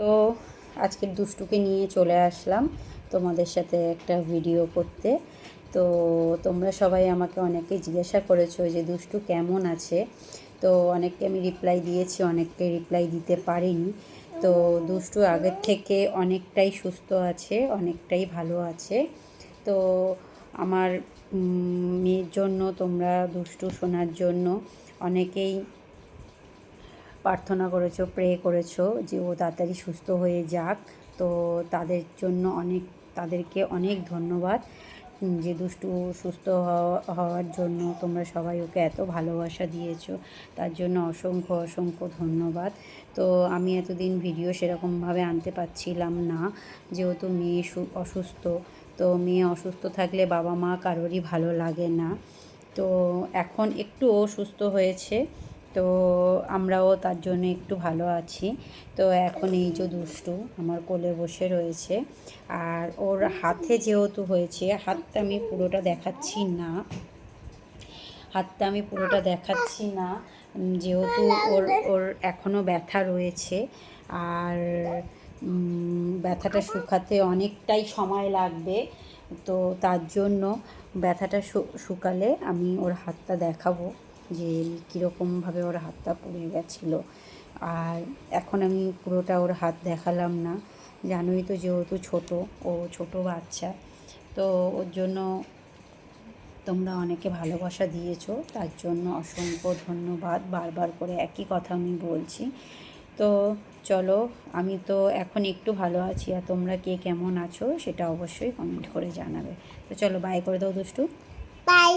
তো আজকের দুষ্টুকে নিয়ে চলে আসলাম তোমাদের সাথে একটা ভিডিও করতে। তো তোমরা সবাই আমাকে অনেকে জিজ্ঞাসা করেছো যে দুষ্টু কেমন আছে। তো অনেককে আমি রিপ্লাই দিয়েছি, অনেককে রিপ্লাই দিতে পারিনি। তো দুষ্টু আগের থেকে অনেকটাই সুস্থ আছে, অনেকটাই ভালো আছে। তো আমার মেয়ের জন্য, তোমরা দুষ্টু শোনার জন্য অনেকেই প্রার্থনা করেছো, প্রে করেছো যে ও তাড়াতাড়ি সুস্থ হয়ে যাক। তো তাদেরকে অনেক ধন্যবাদ যে দুষ্টু সুস্থ হওয়ার জন্য তোমরা সবাই ওকে এত ভালোবাসা দিয়েছো, তার জন্য অসংখ্য অসংখ্য ধন্যবাদ। তো আমি এতদিন ভিডিও সেরকমভাবে আনতে পারছিলাম না, যেহেতু মেয়ে অসুস্থ। তো মেয়ে অসুস্থ থাকলে বাবা মা কারোরই ভালো লাগে না। তো এখন একটু ও সুস্থ হয়েছে, তো আমরাও তার জন্য একটু ভালো আছি। তো এখন এই যে দুষ্টু আমার কোলে বসে রয়েছে, আর ওর হাতে যেহেতু হয়েছে, হাতটা আমি পুরোটা দেখাচ্ছি না যেহেতু ওর ওর এখনও ব্যথা রয়েছে। আর ব্যথাটা শুকাতে অনেকটাই সময় লাগবে। তো তার জন্য ব্যথাটা শুকালে আমি ওর হাতটা দেখাবো যে কীরকমভাবে ওর হাতটা পুড়ে গেছিলো। আর এখন আমি পুরোটা ওর হাত দেখালাম না, জানোই তো যেহেতু ছোটো বাচ্চা। তো ওর জন্য তোমরা অনেকে ভালোবাসা দিয়েছো, তার জন্য অসংখ্য ধন্যবাদ। বারবার করে একই কথা আমি বলছি। তো চলো, আমি তো এখন একটু ভালো আছি, আর তোমরা কে কেমন আছো সেটা অবশ্যই কমেন্ট করে জানাবে। তো চলো, বাই করে দাও দুষ্টু। বাই।